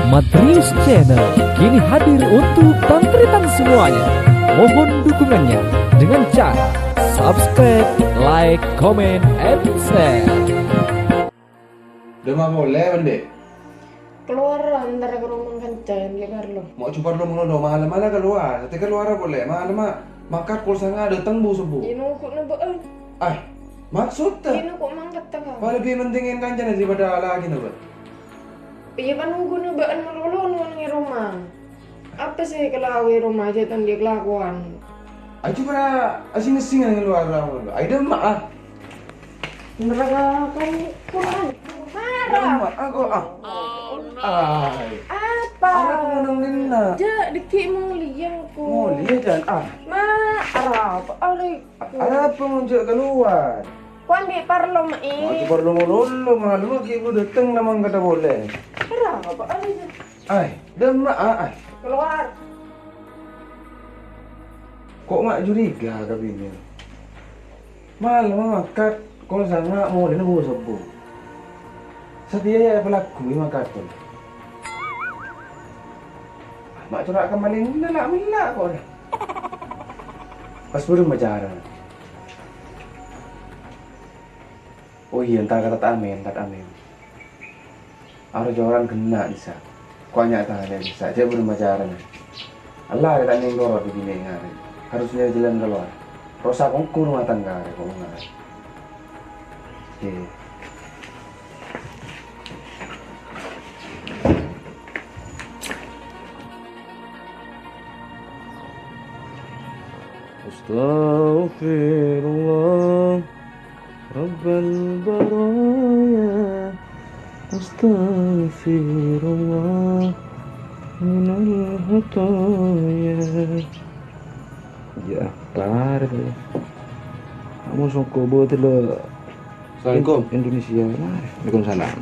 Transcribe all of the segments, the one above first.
Madris Channel kini hadir untuk bangkritan semuanya. Mohon dukungannya dengan cara subscribe, like, comment, and share. Udah mah boleh bende. Keluar antara ke rumah kencan ya Carlo. Mau coba dulu dong malam mana keluar. Nanti keluar boleh. Malam mah makat pulsa nggak ada tembus subuh. Ino kok nabaan. Ay, maksudnya? Ino kok mangkat tengah. Apa lebih pentingin kancan daripada lagi nih, Iya kan nunggu nabaan melulu nang rumah. Apa sih kalau rumah aja tan dia kelakuan. Ay coba asing-asing yang keluar dulu. Ay demak ah. Mereka kan kurang. Demak aku ah. Ay. Apa? Aku mau nina. Ja dikit mau liang ko. Mau lihat dan ah. Arab, alay. Apa mau keluar? Kau ambil parlo Mau mai. coba dulu malam lagi aku datang namang kata boleh. Arab, alay. Ay, demak ah. Ay. Keluar. Kok mak curiga kabinnya? Malam makat kalau sangat mau dia nunggu sebuah. Setia ya pelaku ini makat tu. Mak curak kembali melak kok dah. Pas belum bicara. Oh iya, entar kata amin. Ada orang kena bisa. Kau hanya tanya bisa. Dia belum bicara. Allah ada tanya yang dorot di bini hari. Harusnya jalan keluar. Rosa kongku rumah tangga kok enggak. Oke. Astaghfirullah Rabbal baraya Astaghfirullah minal hataya. Ya, parah. Kamu soko buat lo. Assalamualaikum. Indonesia. Waalaikumsalam.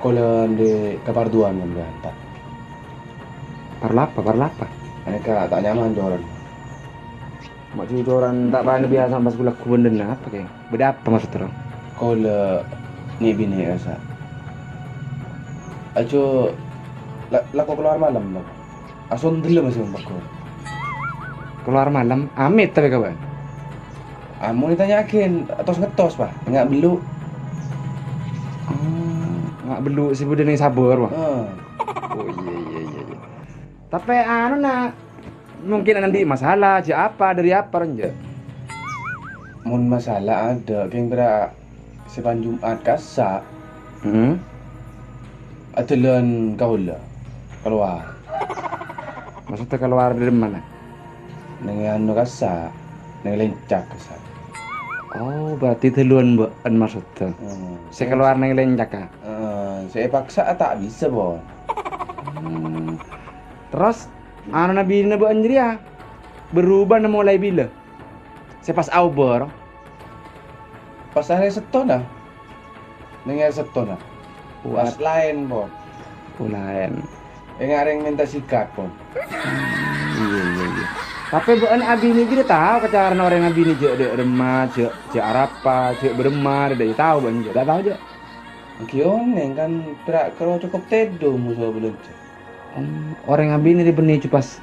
Kalau di kaparduan kan tak. Parlapa. Mereka tak nyaman joran. Mak cuci joran tak paham biasa pas kuliah kubenden apa kayak. Beda apa maksud terang? Kalau ni bini rasa. Ajo lako keluar malam lah. Asun dulu masih membakor. Keluar malam, amit tapi kawan. Mau ditanyakin, ngetos pak, nggak belu. Nggak belu si budak ni sabar pak. Oh iya. Tapi mungkin nanti masalah, apa dari apa renja? Mun masalah ada, kira sepan Jumat kasa. Atulan kau lah keluar. Maksudnya keluar dari mana? Dengan kasa, dengan lencak kasa. Oh, berarti teluan bukan maksudnya. Saya keluar dengan lencak kah? Saya paksa tak bisa bon. Terus, nabi nabi anjria berubah mulai bila? Saya pas auber. Pas hari setona. Dengan setona. Pas lain bon. Lain. Yang minta sikat pun. Iya. Tapi bukan abi ni dia tahu kecaran orang abi ni je remah, je arapa, je beremar, dia tahu banyak. Dah tahu je. Kioneng kan perak kalau cukup tedo musuh belum. Orang abi ni dia benih cupas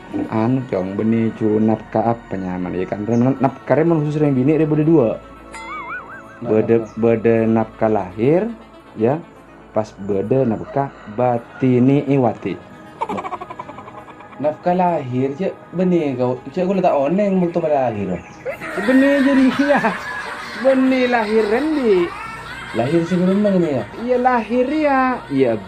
jong benih cu nafkah apa nyaman ya kan. Nafkah remon khusus orang bini dia boleh dua. Beda nafkah lahir ya. Pas beda nafkah batini iwati. Nafkah lahir je benih kau. Cik aku letak oneng untuk lahir. Benih jadi ya. Benih lahir rendi. Lahir sebelum mana ya? Iya lahir ya. Iya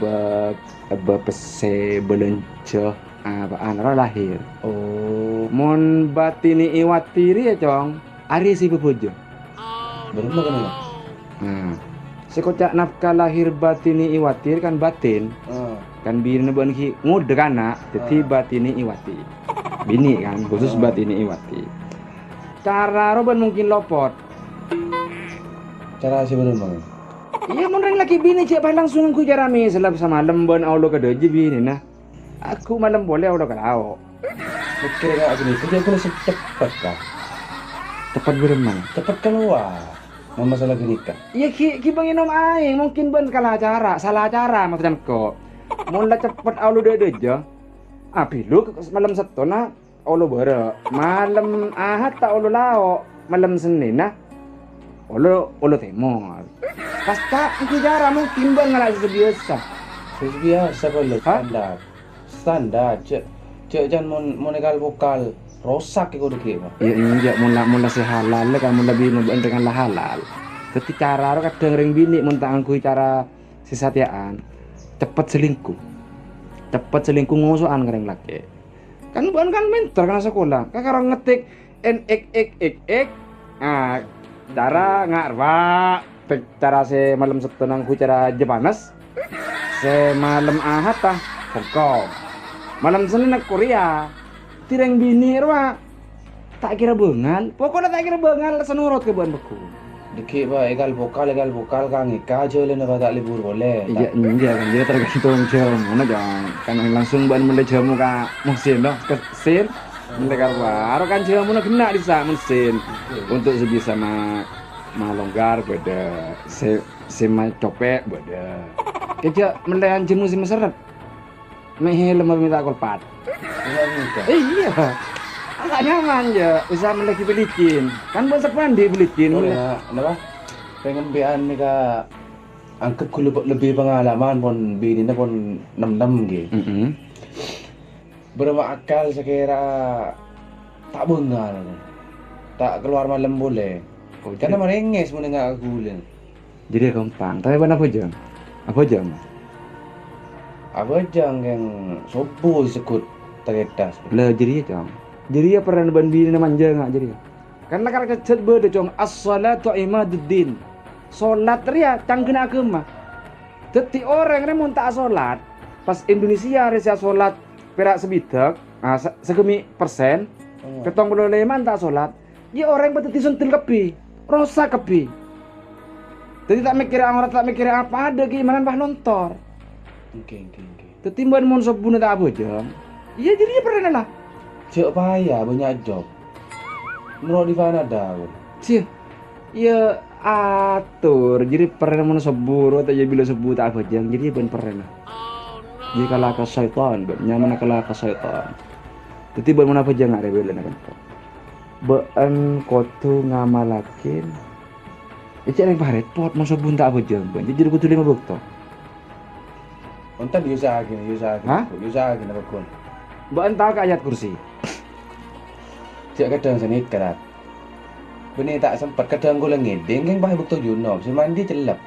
abah pese belencoh apa anara lahir. Oh, mon batini iwatiri ya cong. Ari si bebujo. Belum mana? Sekocak nafkah lahir batini iwatir kan batin. Kan bini bukan ki ngud kana jadi batini iwati. Bini kan khusus batini iwati. Cara roban mungkin lopot. Cara si belum bang. Iya mun laki bini cek langsung ku jarami selap sama lemban aulo kada je bini nah. Aku malam boleh aulo kalau. Oke aku ni kerja aku cepat kah. Cepat beremang. Cepat keluar. Mau masalah nikah. Iya ki bang minum air mungkin ben salah cara maksudnya kok. mula cepet aulu deja. Pilu malam setona aulu bara. Malam Ahad tak aulu lao. Malam Senin nah aulu temor. Pas tak jara mungkin bang ngalak sebiasa. Biasa kalau standar cek jangan mau negal vokal rosak itu dikit. Ya injak mula sehalal kan mula bini dengan lah halal. Tapi cara kadang ring bini mentang angkui cara sisatiaan cepet selingkuh ngosokan kering laki. Kan bukan kan mentor karena sekolah. Kakak ngetik n cara ngarwa cara se malam setenang ku cara Jepanes. Se malam Ahad tah Hongkong. Malam Senin nak Korea. Tireng bini rwa. Tak kira bengal. Pokoknya tak kira bengal senurut ke buan beku. Dikit bah egal vokal kang ika aja le nak tak libur boleh. Iya kan dia tergantung jamu na jang. Kan langsung buan mulai jamu ka musim dah kesin. Mulai karwa. Aro kan jamu na kena di sa musim. Untuk sebisa malonggar beda. Sema copek beda. Keja melayan jemu si meseret. Mehe lemah minta kolpat. Iya. Agak nyaman ya, bisa meleki belikin. Kan buat sepan di belikin. Kenapa? Pengen bean ni ka angkat ku lebih pengalaman pun bini na pun 6 gitu. Berapa akal sekira tak bengal. Tak keluar malam boleh. Karena merenges mun enggak aku ulen. Jadi gampang. Tapi apa jam? Apa jam? Apa jang yang sopo sekut teredas. Lah jadi jam. Jadi pernah bini na manja enggak jadi. Karena kalau kecet beda jong as-salatu imaduddin. Salat ria cangkena agama. Dadi orang ni mun tak salat, pas Indonesia resa salat perak sebidak, segemi persen, 75 tak salat, ya orang betul disentil kepi, rosak kepi. Jadi tak mikir orang tak mikir apa ada keimanan bah lontor. Oke. Tetimbang mun sabun tak apa jam. Iya jadi pernah lah. Cek payah banyak job. Menurut di mana dah? Cih. Ya atur. Jadi pernah mun sabur atau ya bila sebut tak apa jam. Jadi ben pernah. Jadi kalau ke syaitan, nyaman kalau ke syaitan. Tetimbang mun apa jam ngak rebel kan. Ben kotu ngamalakin. Cek yang pak repot mun sabun tak apa jam. Jadi kudu 5 bukto. Ontan diusahakan. Diusahakan apa pun. Mbak tahu ke ayat kursi? Cek kadang senit kerat. Benih tak sempat kadang gue ngedeng kan bahaya bukto Junob. Si mandi celap.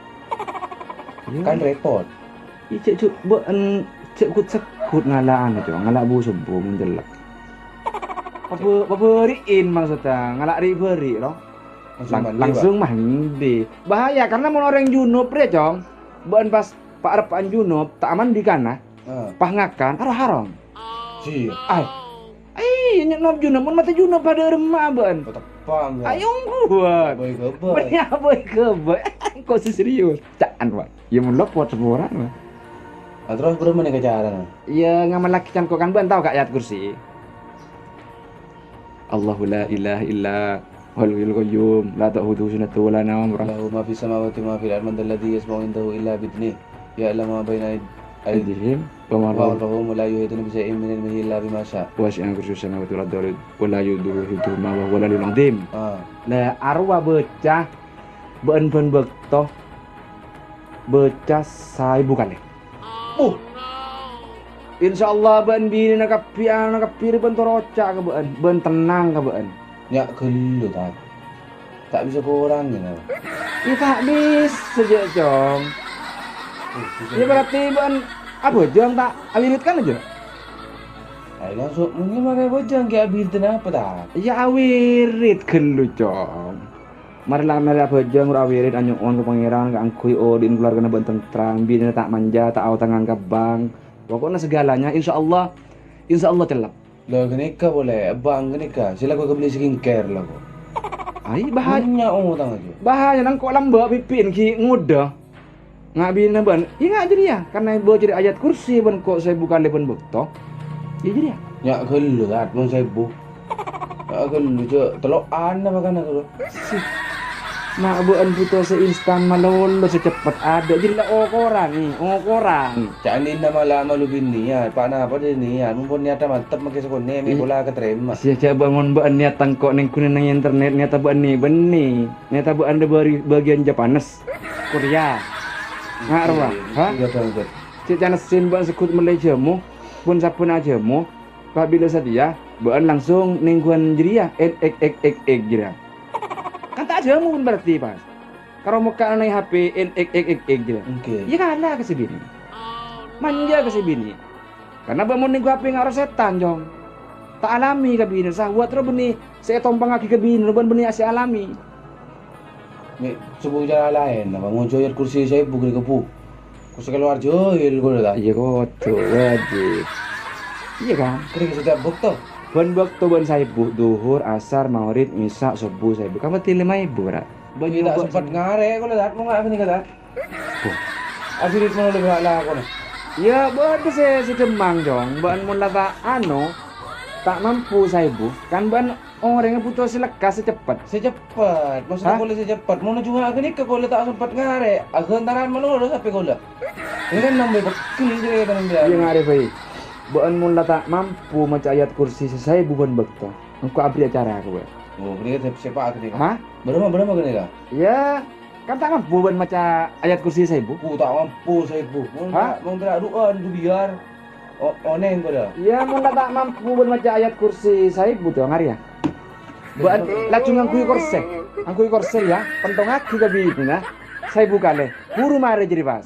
Kan repot. Iya cek cek kut sekut ngalaan aja, ngalak bu subuh menjelak. Apa riin maksudnya ngalak riberi loh. Langsung mandi. Bahaya karena mau orang Junob ya cong. Bukan pas Pak Arpaan Junob tak mandi kan pah ngakan haram. Si. Nyok Junob mun mata Junob pada remah ban. Tepang. Ayo buat. Boy kebe. Benih boy kebe. Kok serius? Caan Pak. Ya mun lopot seburan mah. Terus berapa nih kejaran? Ya ngamalaki can kok kan ban tahu kak ayat kursi. Allahu la ilaha illa huwal hayyul qayyum la ta'khudhuhu sinatun wa la nawm. Lahu ma fis samawati wa ma fil ardi man alladhi yasma'u indahu illa bi'idhnihi ya'lamu ma baina Aidihim wa ma Allahumma la yuhituna bi shay'in min ilmihi illa bima syaa. wasi'a kursiyuhu samawati wal ardi wa la yuduruhu hifdhuhuma wa huwal aliyyul azim. Lah arwah bocah ben bekto bocah sai bukan le. Insyaallah ben bini nak kapir ben toroca ka ben tenang ka ben. Ya gelu tak bisa kurang gitu. Ya tak bisa je cong. Ya berarti ben apa jang tak awiritkan aja. Ayo langsung mungkin pakai bojang kayak abir apa tak? Ya awirit gelu cong. Marilah apa jang awirit anyong on ke pangeran ka angkui odin keluarga na benteng terang bini tak manja tak au tangan ke bank. Pokoknya segalanya insyaallah celap. Lo kenika boleh, abang kenika. Sila gua beli skincare lah gua. Ai bahaya utang aja. bahaya nang kok lambak pipin ki ngudah. Ngabina ban. Ya ngak jadi ya karena bawa jadi ayat kursi ban kok saya bukan lepon bekto. Ya jadi ya. Ya gelu kan mun 1000. Ya gelu je telokan apa kan aku. Mak buan putus seinstan malolo secepat ada. Jadi lah orang nih, orang. Jangan nama lama lu bini ya. Pak na apa dia ni ya. Mumpun niat mantap makai sekolah ni bola keterima. Siapa bangun buan niat tangkok neng kuning nang internet niat buan nih benih. Niat buan ada bagian Japanes, Korea. Ngarwa, ha? Iya betul. Cik jangan sin buan sekut Malaysia mu, pun sapun aja mu. Apabila setia, buan langsung nengguan jeria, ek jeria. Kan tak ada mu pun berarti pas. Kalau muka naik HP, ek jeria. Okey. Ya kalah ke si bini. Manja ke si bini. Karena bangun nenggu HP ngaruh setan jong. Tak alami ke bini, sahwat terus beni. Saya tompang kaki ke bini, buan beni asli alami. Ni subuh jalan lain. Nama ngojoyat kursi saya bukan kepu. Kursi keluar joil kau dah. Iya kok tuh wajib. Iya kan? Kering setiap bukto. Ban waktu ban saibu, duhur, asar, maghrib, isya, subuh saibu. Kamu tilih maibu ra. Bagi tak sempat ngare kau dah. Mau ngapa ni kata? Afirit mau lebih halal kau nih. Ya, buat si demang dong. Ban mun lata tak mampu saibu. Kan ban orang yang putus lekas secepat. Secepat. Maksudnya Hah? kau secepat. Mau juga aku ni kau tak sempat ngare. Aku antaran mana lo sampai kau dah. Ini kan nambah bekil je kan dia. Iya ngarep baik. Ban mun lata mampu maca ayat kursi selesai bukan bekto. Engkau abri acara aku. Oh, dia siapa aku ni? Hah? Berapa kau ni dah? Ya, kan tak mampu ban maca ayat kursi saibu. Aku tak mampu saya bu. Hah? Mau berak doa tu biar. Oneng kau dah. Ya, mun tak mampu ban maca ayat kursi saibu tuh ngari ya. Buat lacung angkui korse ya, pentong aku ke bini nah. Saya buka le, buru mare jadi pas.